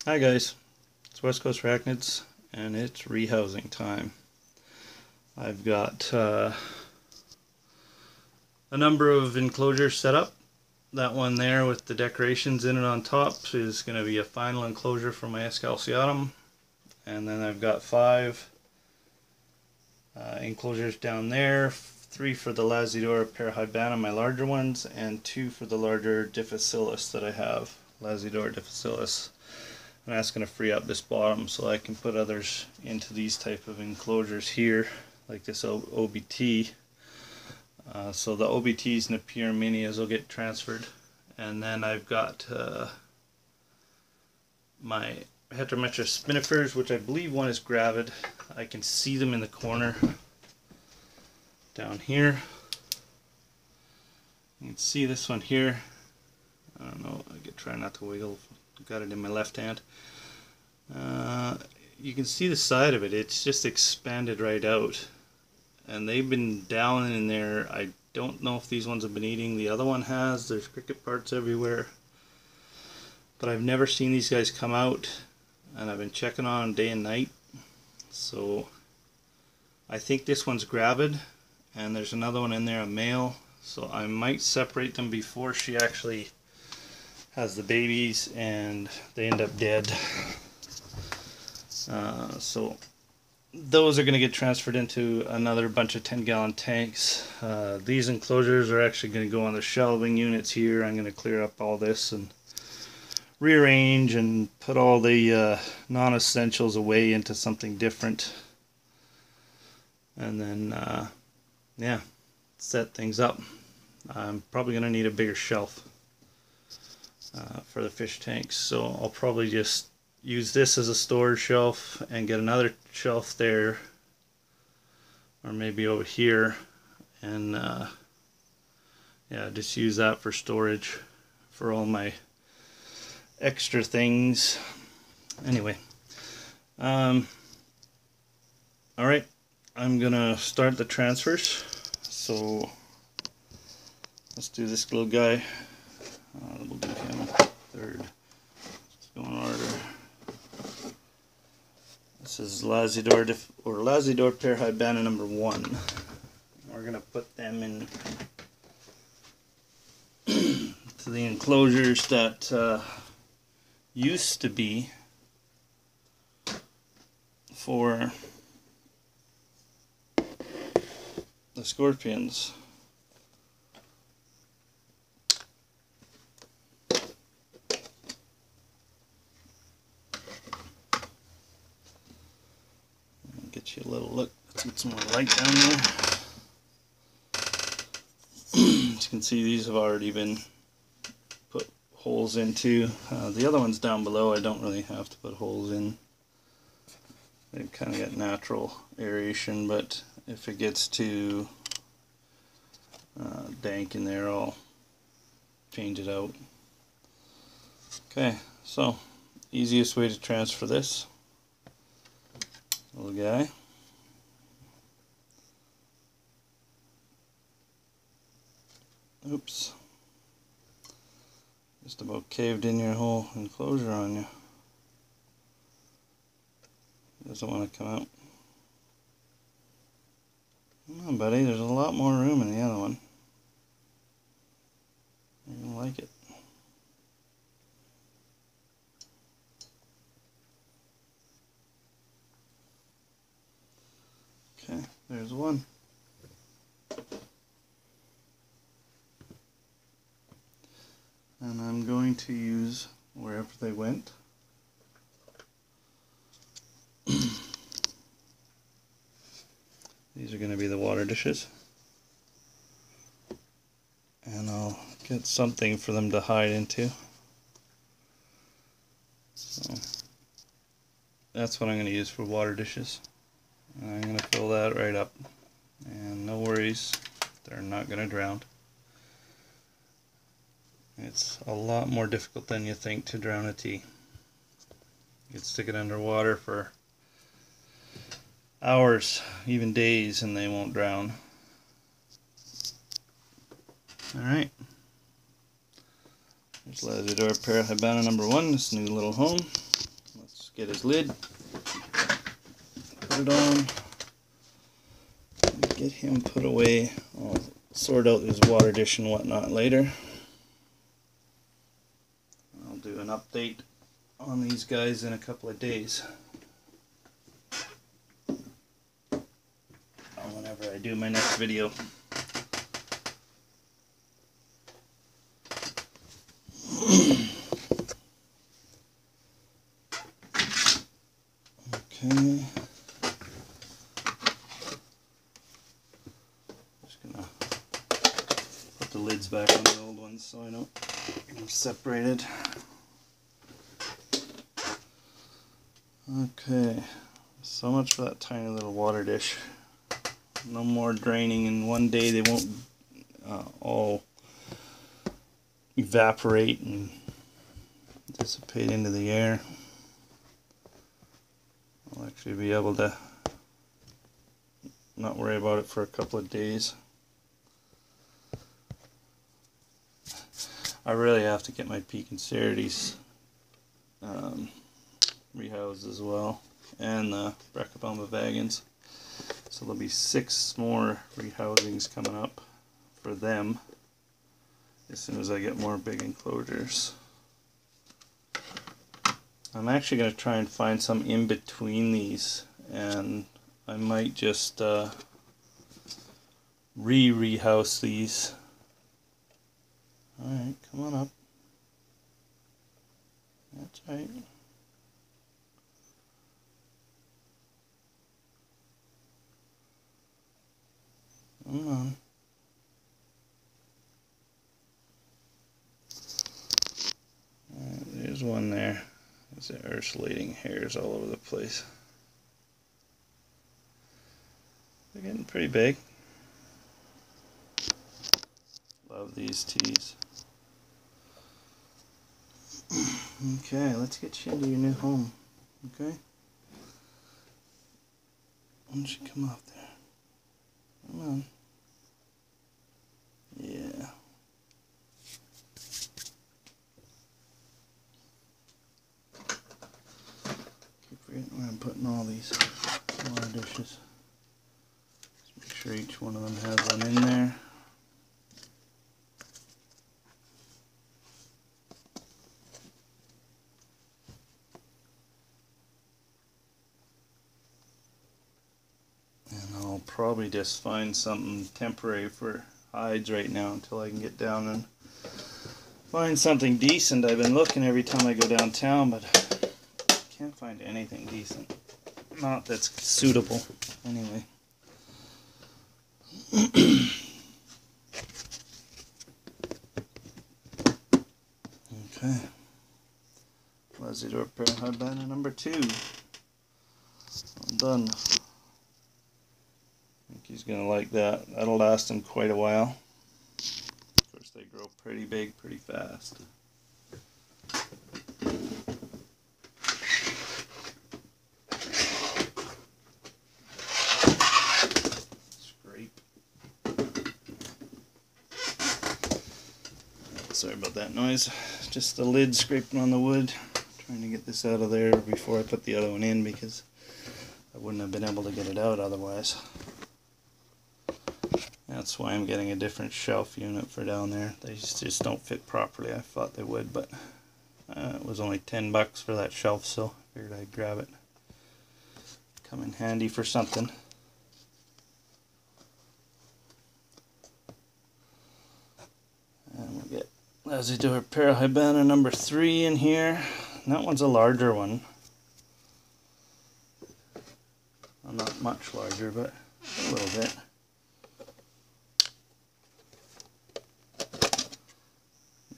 Hi guys, it's West Coast Arachnids and it's rehousing time. I've got a number of enclosures set up. That one there with the decorations in it on top is going to be a final enclosure for my Escalciatum. And then I've got 5 enclosures down there, 3 for the Lazidor Parahybana, my larger ones, and 2 for the larger Difficilis that I have, Lazidor Difficilis. And that's going to free up this bottom so I can put others into these type of enclosures here, like this OBT. So the OBTs and the PR Minias will get transferred. And then I've got my Heterometra spinifers, which I believe one is gravid. I can see them in the corner down here. You can see this one here. I don't know, I could try not to wiggle. Got it in my left hand. You can see the side of it, it's just expanded right out. And they've been down in there. I don't know if these ones have been eating. The other one has. There's cricket parts everywhere. But I've never seen these guys come out. And I've been checking on them day and night. So I think this one's gravid. And there's another one in there, a male. So I might separate them before she actually has the babies and they end up dead. So those are going to get transferred into another bunch of 10-gallon tanks. These enclosures are actually going to go on the shelving units here. I'm going to clear up all this and rearrange and put all the non-essentials away into something different. And then, yeah, set things up. I'm probably going to need a bigger shelf for the fish tanks, so I'll probably just use this as a storage shelf and get another shelf there, or maybe over here, and yeah, just use that for storage for all my extra things. Anyway, alright, I'm gonna start the transfers. So let's do this little guy. We'll do him third. Let's go in order. This is Lazidor Parahybana number 1. We're gonna put them in to the enclosures that used to be for the scorpions. Get you a little look. Let's get some more light down there. As you can see, these have already been put holes into. The other ones down below I don't really have to put holes in. They've kind of got natural aeration, but if it gets too dank in there, I'll change it out. Okay, so easiest way to transfer this little guy. Oops. Just about caved in your whole enclosure on you. Doesn't want to come out. Come on, buddy, there's a lot more room in the other one. You're gonna like it. Okay, there's one. And I'm going to use wherever they went. These are going to be the water dishes. And I'll get something for them to hide into. So that's what I'm going to use for water dishes. And I'm going to fill that right up. And no worries, they're not going to drown. It's a lot more difficult than you think to drown a tea. You can stick it underwater for hours, even days, and they won't drown. Alright. There's Lazidor Parahybana number 1, this new little home. get his lid, put it on, get him put away. I'll sort out his water dish and whatnot later. I'll do an update on these guys in a couple of days. Whenever I do my next video. Okay. Just gonna put the lids back on the old ones so I don't get them separated. Okay, so much for that tiny little water dish. No more draining in one day. They won't all evaporate and dissipate into the air. I'll actually be able to not worry about it for a couple of days. I really have to get my Peak and Ceredies rehoused as well, and the Brachypelma vagans. So there'll be 6 more rehousings coming up for them as soon as I get more big enclosures. I'm actually going to try and find some in between these, and I might just rehouse these. Alright, come on up. That's right. Come on. Alright, there's one there. There's the urculating hairs all over the place. They're getting pretty big. Love these teas. Okay, let's get you into your new home. Okay? Why don't you come up there? Come on. Yeah. Keep forgetting where I'm putting all these water dishes. Just make sure each one of them has one in there. And I'll probably just find something temporary for hides right now until I can get down and find something decent. I've been looking every time I go downtown, but can't find anything decent. Not that's suitable. Anyway. Okay. Lazador Parahybana number 2. All done. I think he's going to like that. That'll last him quite a while. Of course, they grow pretty big pretty fast. Scrape. Sorry about that noise. Just the lid scraping on the wood. Trying to get this out of there before I put the other one in because I wouldn't have been able to get it out otherwise. That's why I'm getting a different shelf unit for down there. They just don't fit properly. I thought they would, but it was only $10 for that shelf, so I figured I'd grab it. Come in handy for something. And we'll get Lazador Parahybana number 3 in here. And that one's a larger one. Well, not much larger, but a little bit.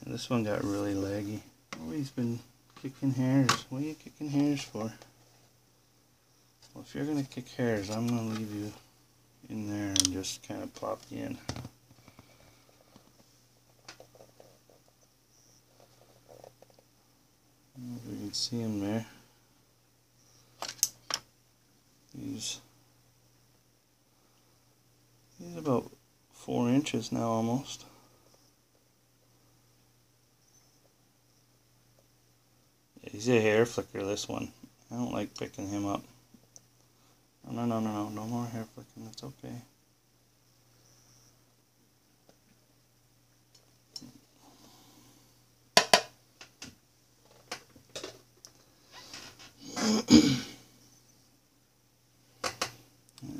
And this one got really leggy. Oh, he's been kicking hairs. What are you kicking hairs for? Well, if you're going to kick hairs, I'm going to leave you in there and just kind of plop you in. I don't know if you can see him there. He's about 4 inches now almost. Yeah, he's a hair flicker, this one. I don't like picking him up. No, no, no, no, no more hair flicking, it's okay.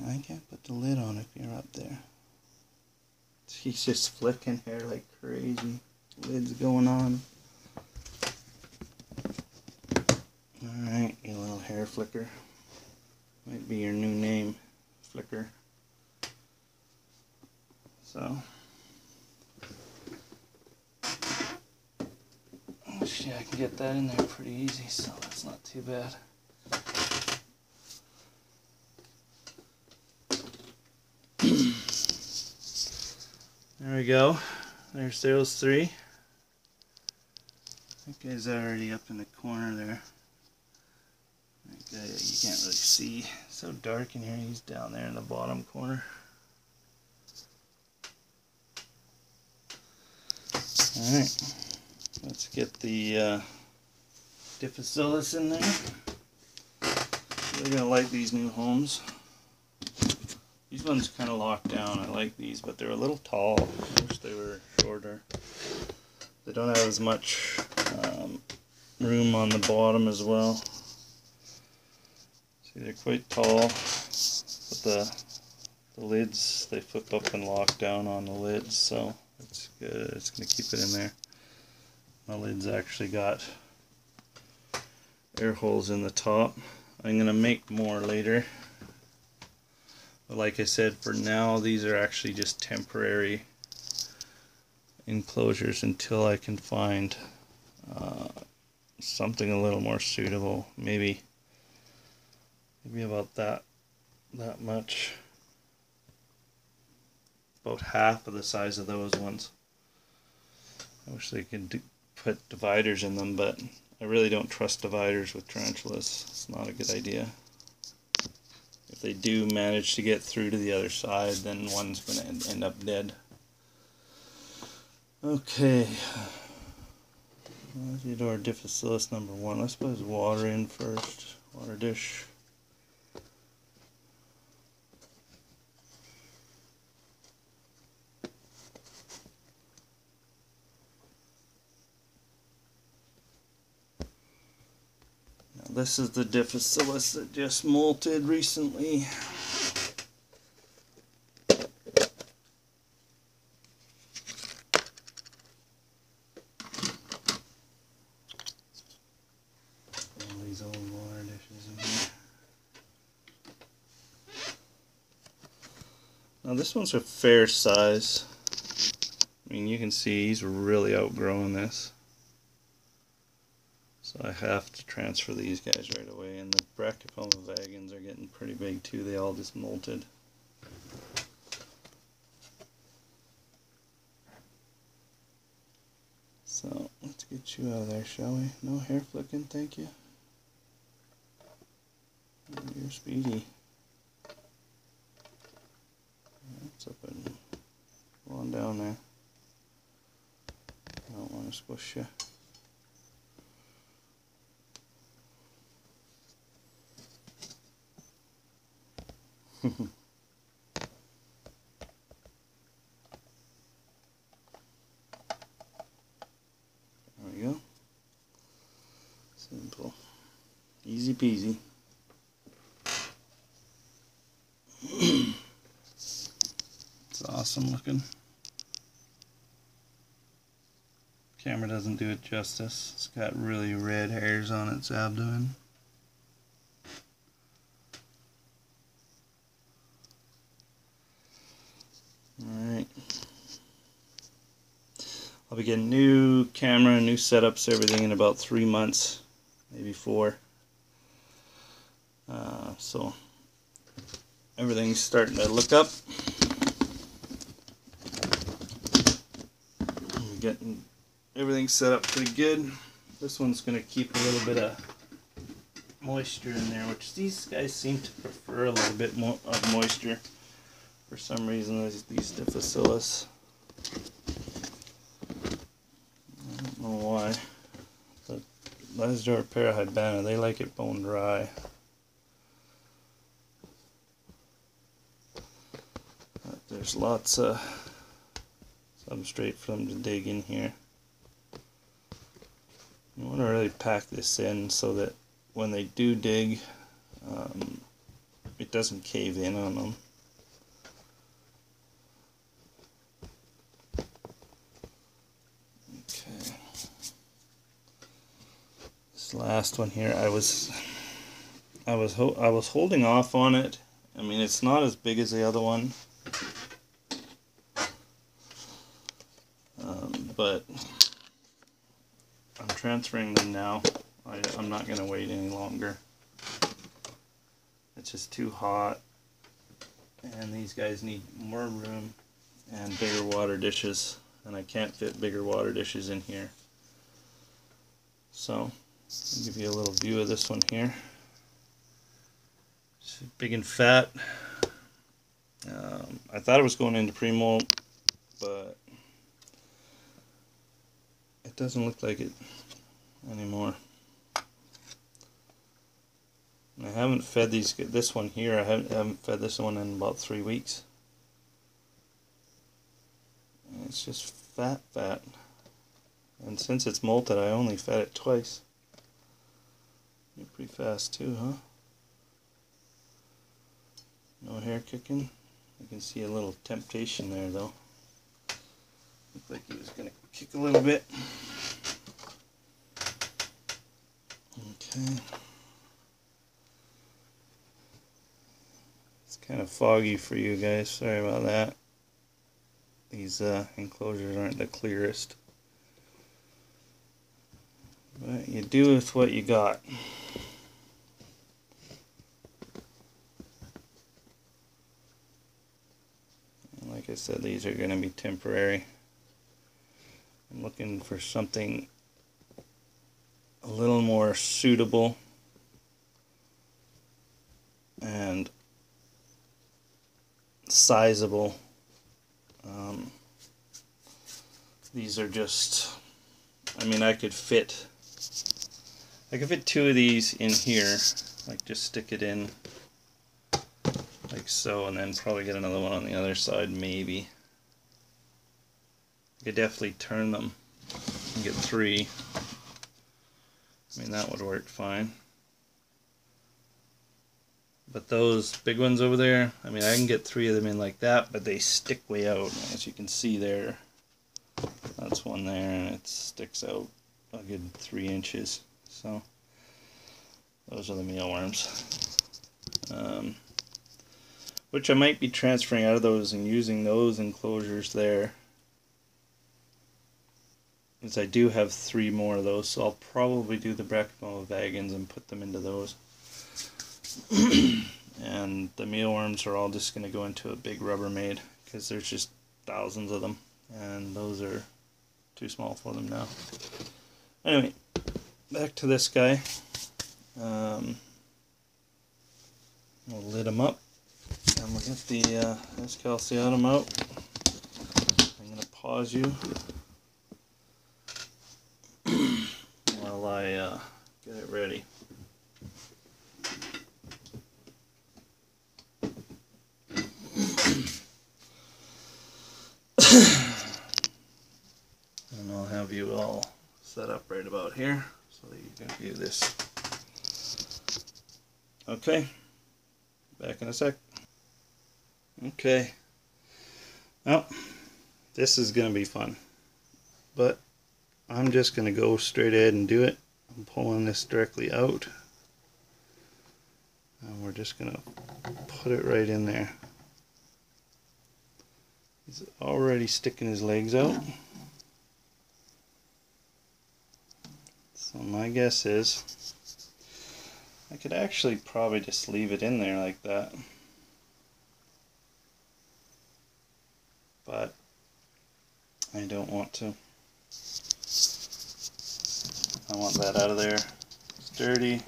I can't put the lid on if you're up there. He's just flicking hair like crazy. Lid's going on. Alright, you little hair flicker. Might be your new name, Flicker. So, actually I can get that in there pretty easy, so that's not too bad. There we go. There's those three. That guy's already up in the corner there. That guy, you can't really see. It's so dark in here. He's down there in the bottom corner. Alright. Let's get the Difficillus in there. They're going to like these new homes. These ones kind of locked down. I like these, but they're a little tall. I wish they were shorter. They don't have as much room on the bottom as well. See, they're quite tall, but the lids, they flip up and lock down on the lids, so it's good. It's going to keep it in there. My lid's actually got air holes in the top. I'm going to make more later. But like I said, for now, these are actually just temporary enclosures until I can find something a little more suitable. Maybe about that much. About half of the size of those ones. I wish they could put dividers in them, but I really don't trust dividers with tarantulas. It's not a good idea. If they do manage to get through to the other side, then one's going to end up dead. Okay. Let's do our Difficillus number 1. Let's put his water in first. Water dish. This is the Difficillus that just molted recently. All these old water dishes in here. Now this one's a fair size. I mean, you can see he's really outgrowing this. So I have to transfer these guys right away, and the Brachypelma vagans are getting pretty big too. They all just molted. So let's get you out of there, shall we? No hair flicking, thank you. Oh, you're speedy. What's up and go on down there. I don't want to squish you. There we go. Simple. Easy peasy. It's awesome looking. Camera doesn't do it justice. It's got really red hairs on its abdomen. Alright. I'll be getting new camera, new setups, everything in about 3 months, maybe 4. So everything's starting to look up. I'm getting everything set up pretty good. This one's going to keep a little bit of moisture in there, which these guys seem to prefer a little bit more of moisture. For some reason, these Difficillus. I don't know why, but Labrador Parahybana, they like it bone dry. But there's lots of substrate for them to dig in here. You want to really pack this in so that when they do dig, it doesn't cave in on them. Okay. This last one here, I was holding off on it. I mean, it's not as big as the other one, but I'm transferring them now. I'm not going to wait any longer. It's just too hot, and these guys need more room and bigger water dishes, and I can't fit bigger water dishes in here. So I'll give you a little view of this one here. It's big and fat. I thought it was going into pre-molt, but it doesn't look like it anymore. And I haven't fed this one here. I haven't fed this one in about 3 weeks. And it's just fat. And since it's molted, I only fed it twice. You're pretty fast too, huh? No hair kicking. You can see a little temptation there, though. Looked like he was going to kick a little bit. Okay. It's kind of foggy for you guys. Sorry about that. These enclosures aren't the clearest. But you do with what you got. And like I said, these are going to be temporary. I'm looking for something a little more suitable and sizable. These are just, I mean, I could fit 2 of these in here, like just stick it in like so, and then probably get another one on the other side, maybe. I could definitely turn them and get 3. I mean, that would work fine. But those big ones over there, I mean, I can get 3 of them in like that, but they stick way out. As you can see there, that's one there, and it sticks out a good 3 inches. So those are the mealworms, which I might be transferring out of those and using those enclosures there, because I do have 3 more of those, so I'll probably do the Brachypelma vagans and put them into those. And the mealworms are all just going to go into a big Rubbermaid, because there's just thousands of them, and those are too small for them now. Anyway, back to this guy. We'll lid him up, and we'll get the Escalciatum out. I'm going to pause you while I get it ready. And I'll have you all set up right about here so that you can view this. Okay, back in a sec. Okay, well, this is going to be fun, but I'm just going to go straight ahead and do it. I'm pulling this directly out, and we're just going to put it right in there. He's already sticking his legs out. So my guess is I could actually probably just leave it in there like that. But I don't want to. I want that out of there. It's dirty.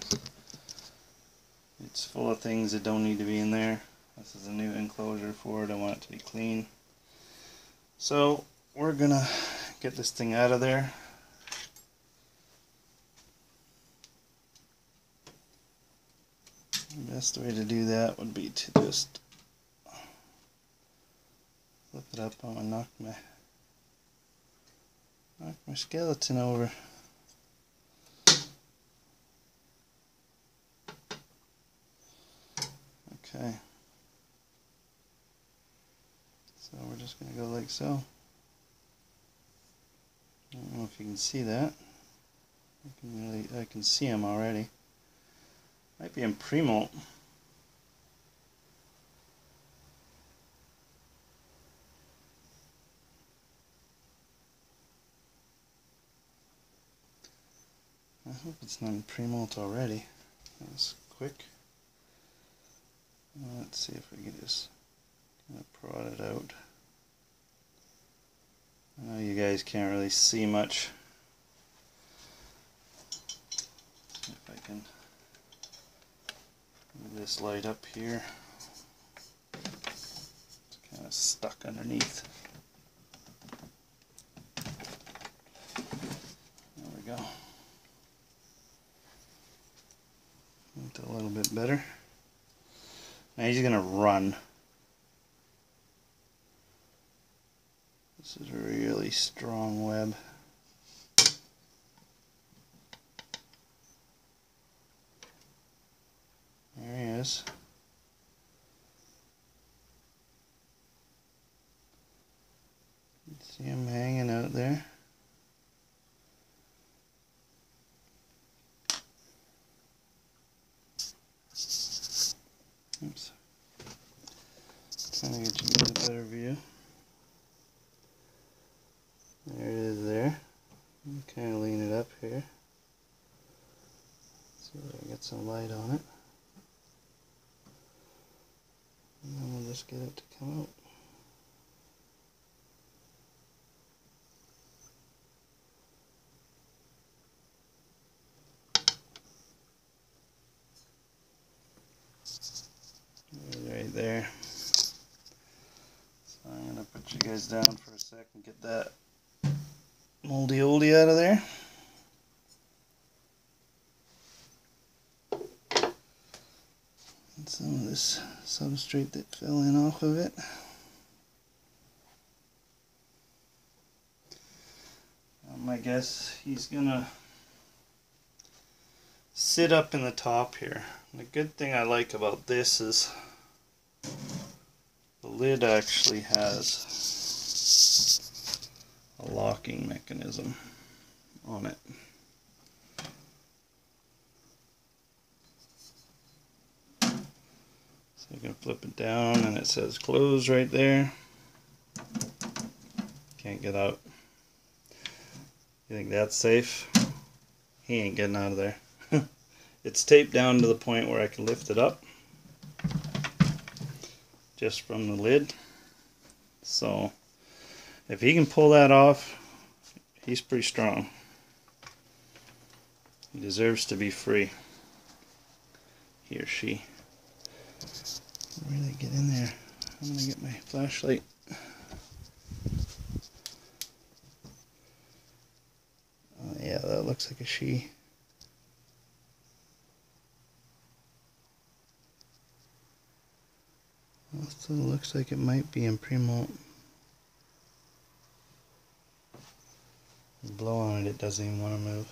It's full of things that don't need to be in there. This is a new enclosure for it. I want it to be clean. So we're gonna get this thing out of there. best way to do that would be to just flip it up. I'm gonna knock my skeleton over. Okay. So we're just gonna go like so. I don't know if you can see that. I can see them already. Might be in pre-molt. I hope it's not in pre-molt already. That was quick. Let's see if we can just kind of prod it out. I know you guys can't really see much. If I can move this light up here. It's kind of stuck underneath. There we go. It's a little bit better. Now he's going to run. This is a really strong web. There he is. You can see him hanging out there. Oops. Trying to get you a better view. There it is there. Kind of lean it up here so that I get some light on it. And then we'll just get it to come out. Right there. So I'm going to put you guys down for a second, get that moldy oldie out of there. And some of this substrate that fell in off of it. I guess he's gonna sit up in the top here. And the good thing I like about this is the lid actually has a locking mechanism on it. So you can flip it down and it says close right there. Can't get out. You think that's safe? He ain't getting out of there. It's taped down to the point where I can lift it up just from the lid. So if he can pull that off, he's pretty strong. He deserves to be free. He or she. Really get in there. I'm gonna get my flashlight. Yeah, that looks like a she. Also looks like it might be in pre-molt. Blow on it, it doesn't even want to move.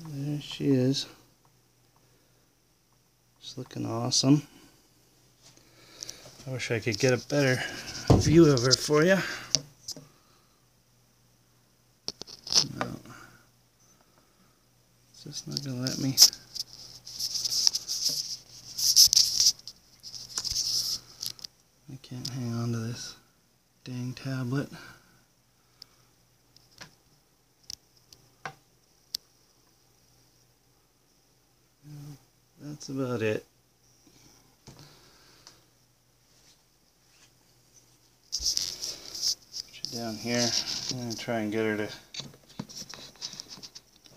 There she is. She's looking awesome. I wish I could get a better view of her for you. No. It's just not going to let me. I can't hang on to this dang tablet. That's about it. Put you down here. I'm going to try and get her to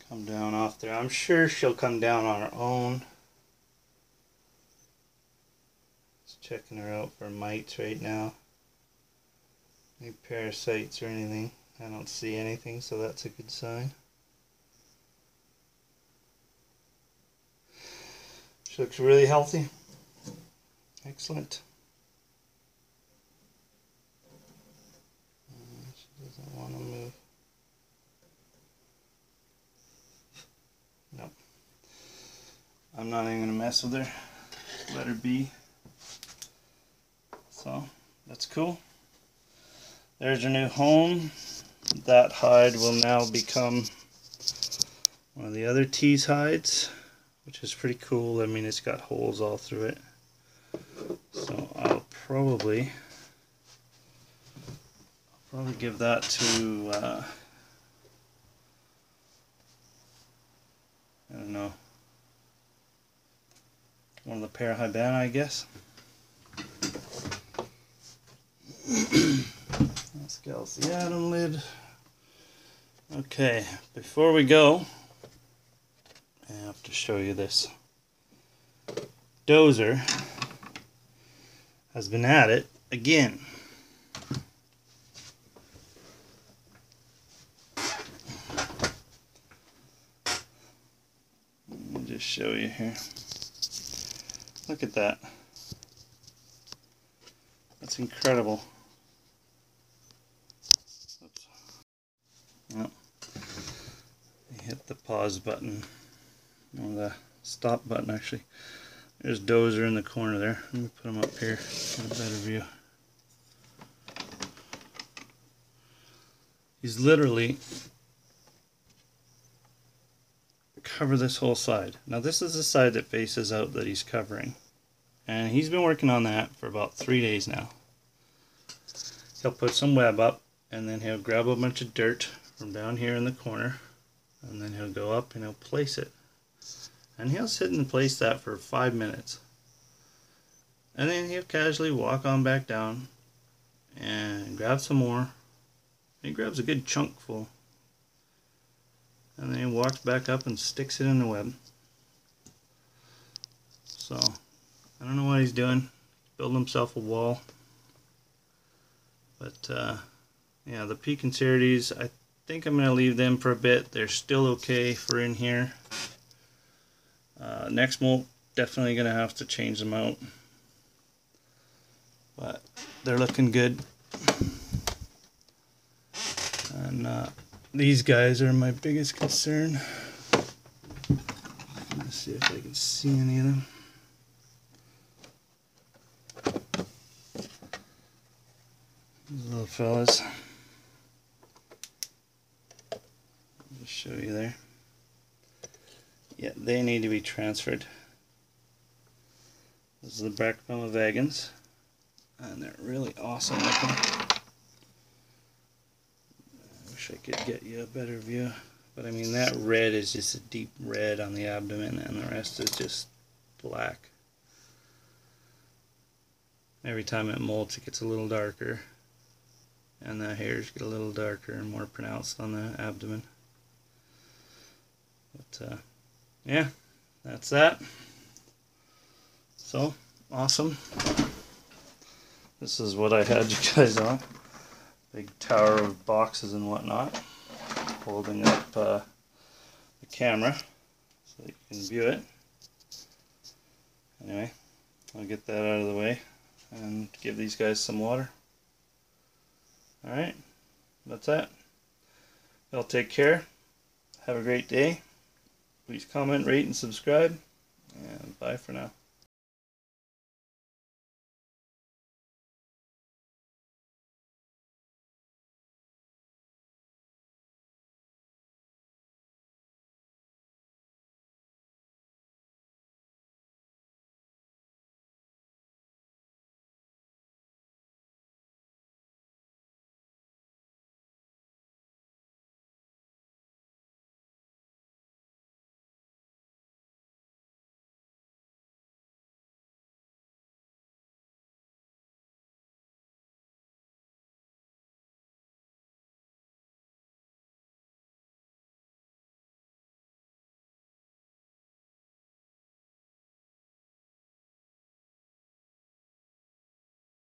come down off there. I'm sure she'll come down on her own. Let's checking her out for mites right now. Any parasites or anything. I don't see anything, so that's a good sign. She looks really healthy. Excellent. She doesn't want to move. Nope. I'm not even going to mess with her. Let her be. So, that's cool. There's her new home. That hide will now become one of the other tease hides, which is pretty cool. I mean, it's got holes all through it. So I'll probably give that to I don't know, one of the Parahybana, I guess. That's Galciatum lid. Okay, before we go, I have to show you this. Dozer has been at it again. Let me just show you here. Look at that. That's incredible. Oops. Well, I hit the pause button, or the stop button actually. There's Dozer in the corner there. Let me put him up here, get a better view. He's literally covered this whole side. Now this is the side that faces out that he's covering. And he's been working on that for about 3 days now. He'll put some web up, and then he'll grab a bunch of dirt from down here in the corner, and then he'll go up and he'll place it. And he'll sit and place that for 5 minutes. And then he'll casually walk on back down and grab some more. He grabs a good chunk full. And then he walks back up and sticks it in the web. So, I don't know what he's doing. Building himself a wall. But, yeah, the P-Concerides, I think I'm going to leave them for a bit. They're still okay for in here. Next molt, definitely going to have to change them out. But they're looking good. And these guys are my biggest concern. Let's see if I can see any of them. These little fellas. I'll just show you there. Yeah, they need to be transferred. This is the Brachypelma vagans, and they're really awesome looking. I wish I could get you a better view, but I mean that red is just a deep red on the abdomen, and the rest is just black. Every time it molts, it gets a little darker, and the hairs get a little darker and more pronounced on the abdomen. But yeah, that's that. So, awesome. This is what I had you guys on. Big tower of boxes and whatnot. Holding up the camera so that you can view it. Anyway, I'll get that out of the way and give these guys some water. Alright, that's that. Y'all take care. Have a great day. Please comment, rate, and subscribe. And bye for now.